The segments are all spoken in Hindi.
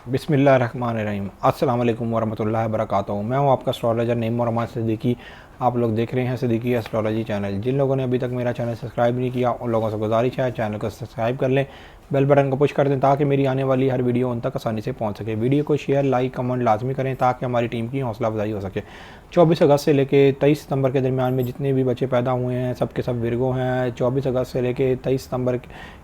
बिस्मिल्लाहिर्रहमानिर्रहीम। अस्सलाम वालेकुम वरहमतुल्लाहि वबरकातुहू। मैं हूं आपका एस्ट्रोलॉजर नेम मोहम्मद सिद्दीकी। आप लोग देख रहे हैं सिद्दीकी एस्ट्रोलॉजी चैनल। जिन लोगों ने अभी तक मेरा चैनल सब्सक्राइब नहीं किया उन लोगों से गुजारिश है चैनल को सब्सक्राइब कर लें, बेल बटन को पुश कर दें ताकि मेरी आने वाली हर वीडियो उन तक आसानी से पहुंच सके। वीडियो को शेयर लाइक कमेंट लाजमी करें ताकि हमारी टीम की हौसला अफजाई हो सके। 24 अगस्त से लेकर 23 सितंबर के दरमियान में जितने भी बच्चे पैदा हुए हैं सब के सब विर्गो हैं। 24 अगस्त से लेकर 23 सितंबर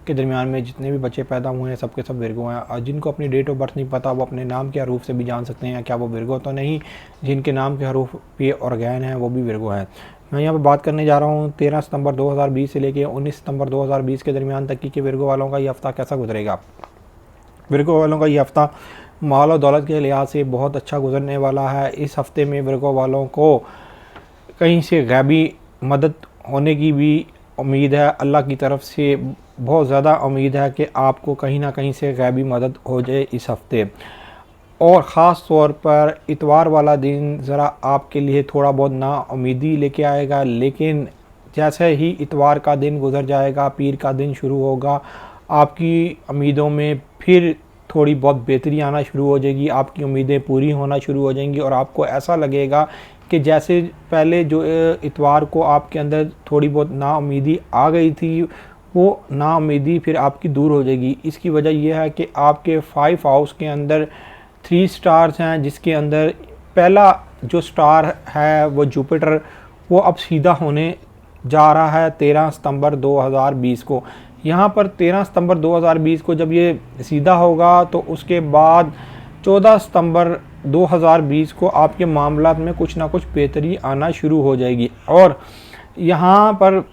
के दरमियान में जितने भी बच्चे पैदा हुए हैं सब के सब विर्गो हैं। और जिनको अपनी डेट ऑफ बर्थ नहीं पता वो अपने नाम के हरूफ से भी जान सकते हैं क्या वो विर्गो तो नहीं। जिनके नाम के हरूफ पे ऑर्गेन हैं वो भी विर्गो हैं। मैं यहाँ पर बात करने जा रहा हूँ 13 सितंबर 2020 से लेकर 19 सितंबर 2020 के दरमियान तक की विर्गो वालों का ये हफ्ता कैसा गुजरेगा। विर्गो वालों का ये हफ्ता माल और दौलत के लिहाज से बहुत अच्छा गुजरने वाला है। इस हफ्ते में विर्गो वालों को कहीं से गैबी मदद होने की भी उम्मीद है। अल्लाह की तरफ से बहुत ज़्यादा उम्मीद है कि आपको कहीं ना कहीं से गैबी मदद हो जाए इस हफ्ते। और ख़ास तौर पर इतवार वाला दिन ज़रा आपके लिए थोड़ा बहुत ना उम्मीदी लेके आएगा, लेकिन जैसे ही इतवार का दिन गुजर जाएगा पीर का दिन शुरू होगा, आपकी उम्मीदों में फिर थोड़ी बहुत बेहतरी आना शुरू हो जाएगी। आपकी उम्मीदें पूरी होना शुरू हो जाएंगी और आपको ऐसा लगेगा कि जैसे पहले जो इतवार को आपके अंदर थोड़ी बहुत नाउम्मीदी आ गई थी वो नाउम्मीदी फिर आपकी दूर हो जाएगी। इसकी वजह यह है कि आपके 5 हाउस के अंदर 3 स्टार्स हैं, जिसके अंदर पहला जो स्टार है वो जुपिटर, वो अब सीधा होने जा रहा है 13 सितंबर 2020 को। यहाँ पर 13 सितंबर 2020 को जब ये सीधा होगा तो उसके बाद 14 सितंबर 2020 को आपके मामलात में कुछ ना कुछ बेहतरी आना शुरू हो जाएगी। और यहाँ पर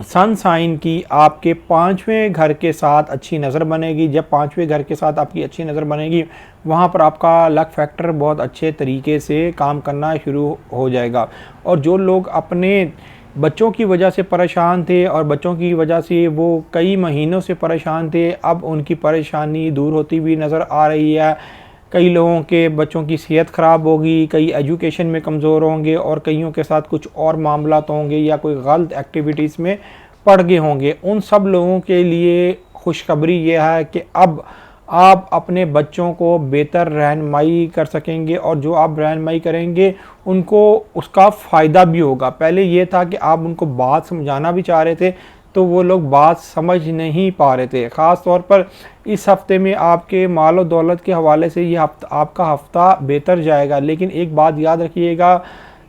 सन साइन की आपके 5वें घर के साथ अच्छी नज़र बनेगी। जब 5वें घर के साथ आपकी अच्छी नज़र बनेगी वहाँ पर आपका लक फैक्टर बहुत अच्छे तरीके से काम करना शुरू हो जाएगा। और जो लोग अपने बच्चों की वजह से परेशान थे और बच्चों की वजह से वो कई महीनों से परेशान थे, अब उनकी परेशानी दूर होती हुई नज़र आ रही है। कई लोगों के बच्चों की सेहत ख़राब होगी, कई एजुकेशन में कमज़ोर होंगे और कईयों के साथ कुछ और मामलात होंगे या कोई गलत एक्टिविटीज़ में पड़ गए होंगे। उन सब लोगों के लिए खुशखबरी ये है कि अब आप अपने बच्चों को बेहतर रहनुमाई कर सकेंगे और जो आप रहनुमाई करेंगे उनको उसका फ़ायदा भी होगा। पहले ये था कि आप उनको बात समझाना भी चाह रहे थे तो वो लोग बात समझ नहीं पा रहे थे। ख़ास तौर पर इस हफ़्ते में आपके माल और दौलत के हवाले से ये आपका हफ़्ता बेहतर जाएगा। लेकिन एक बात याद रखिएगा,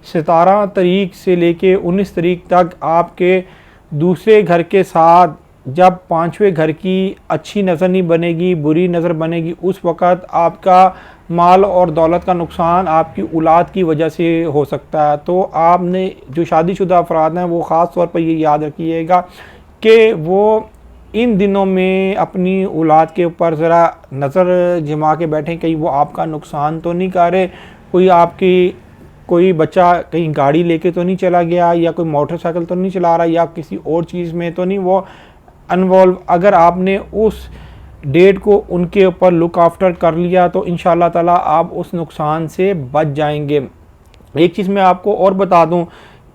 17 तारीख से लेके 19 तारीख तक आपके दूसरे घर के साथ जब 5वें घर की अच्छी नज़र नहीं बनेगी, बुरी नज़र बनेगी, उस वक़्त आपका माल और दौलत का नुकसान आपकी औलाद की वजह से हो सकता है। तो आपने जो शादीशुदा अफराद हैं वो ख़ास तौर पर ये याद रखिएगा कि वो इन दिनों में अपनी औलाद के ऊपर ज़रा नज़र जमा के बैठें, कहीं वो आपका नुकसान तो नहीं कर रहे। कोई बच्चा कहीं गाड़ी लेके तो नहीं चला गया या कोई मोटरसाइकिल तो नहीं चला रहा या किसी और चीज़ में तो नहीं वो इन्वॉल्व। अगर आपने उस डेट को उनके ऊपर लुक आफ्टर कर लिया तो इंशाल्लाह ताला आप उस नुकसान से बच जाएंगे। एक चीज़ मैं आपको और बता दूं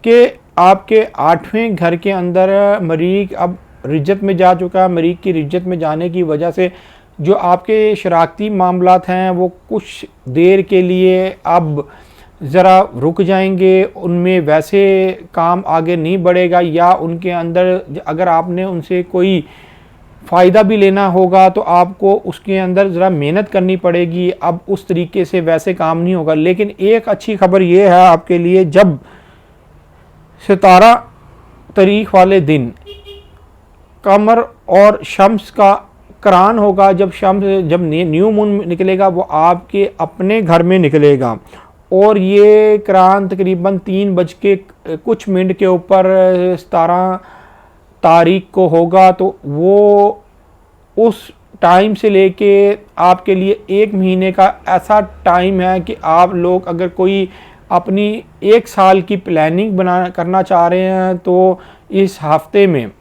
कि आपके 8वें घर के अंदर मरीख अब रिज्जत में जा चुका है। मरीख की रिज्जत में जाने की वजह से जो आपके शराकती मामलात हैं वो कुछ देर के लिए अब ज़रा रुक जाएंगे, उनमें वैसे काम आगे नहीं बढ़ेगा या उनके अंदर अगर आपने उनसे कोई फ़ायदा भी लेना होगा तो आपको उसके अंदर ज़रा मेहनत करनी पड़ेगी। अब उस तरीके से वैसे काम नहीं होगा। लेकिन एक अच्छी खबर ये है आपके लिए, जब 17 तारीख वाले दिन कमर और शम्स का करान होगा, जब न्यू मून निकलेगा वो आपके अपने घर में निकलेगा और ये करान तकरीबन 3:00 के ऊपर 17 तारीख को होगा। तो वो उस टाइम से लेके आपके लिए 1 महीने का ऐसा टाइम है कि आप लोग अगर कोई अपनी 1 साल की प्लानिंग करना चाह रहे हैं तो इस हफ्ते में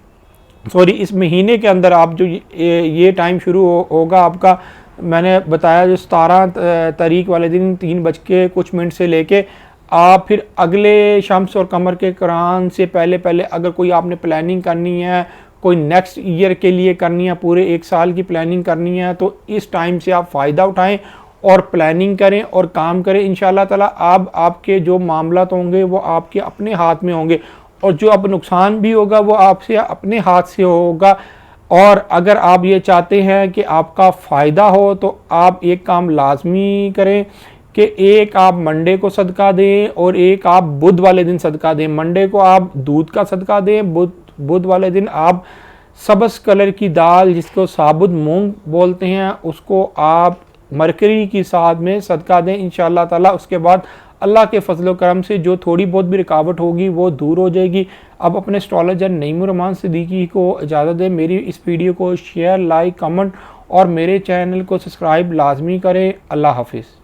इस महीने के अंदर आप जो ये टाइम शुरू होगा आपका, मैंने बताया जो 17 तारीख वाले दिन 3:00 से लेके आप फिर अगले शम्स और कमर के करान से पहले अगर कोई आपने प्लानिंग करनी है, कोई नेक्स्ट ईयर के लिए करनी है, पूरे 1 साल की प्लानिंग करनी है, तो इस टाइम से आप फ़ायदा उठाएं और प्लानिंग करें और काम करें। इंशाल्लाह ताला आपके जो मामलात होंगे वो आपके अपने हाथ में होंगे, और जो अब नुकसान भी होगा वो आपसे अपने हाथ से होगा। और अगर आप ये चाहते हैं कि आपका फ़ायदा हो तो आप एक काम लाजमी करें कि एक आप मंडे को सदका दें और एक आप बुध वाले दिन सदका दें। मंडे को आप दूध का सदका दें, बुध वाले दिन आप सब्ज़ कलर की दाल, जिसको साबुत मूंग बोलते हैं, उसको आप मरकरी की साथ में सदका दें इंशाअल्लाह ताला। उसके बाद अल्लाह के फजल करम से जो थोड़ी बहुत भी रुकावट होगी वो दूर हो जाएगी। अब अपने एस्ट्रोलॉजर नईम सिद्दीकी को इजाज़त दें। मेरी इस वीडियो को शेयर, लाइक, कमेंट और मेरे चैनल को सब्सक्राइब लाजमी करें। अल्लाह हाफिज़।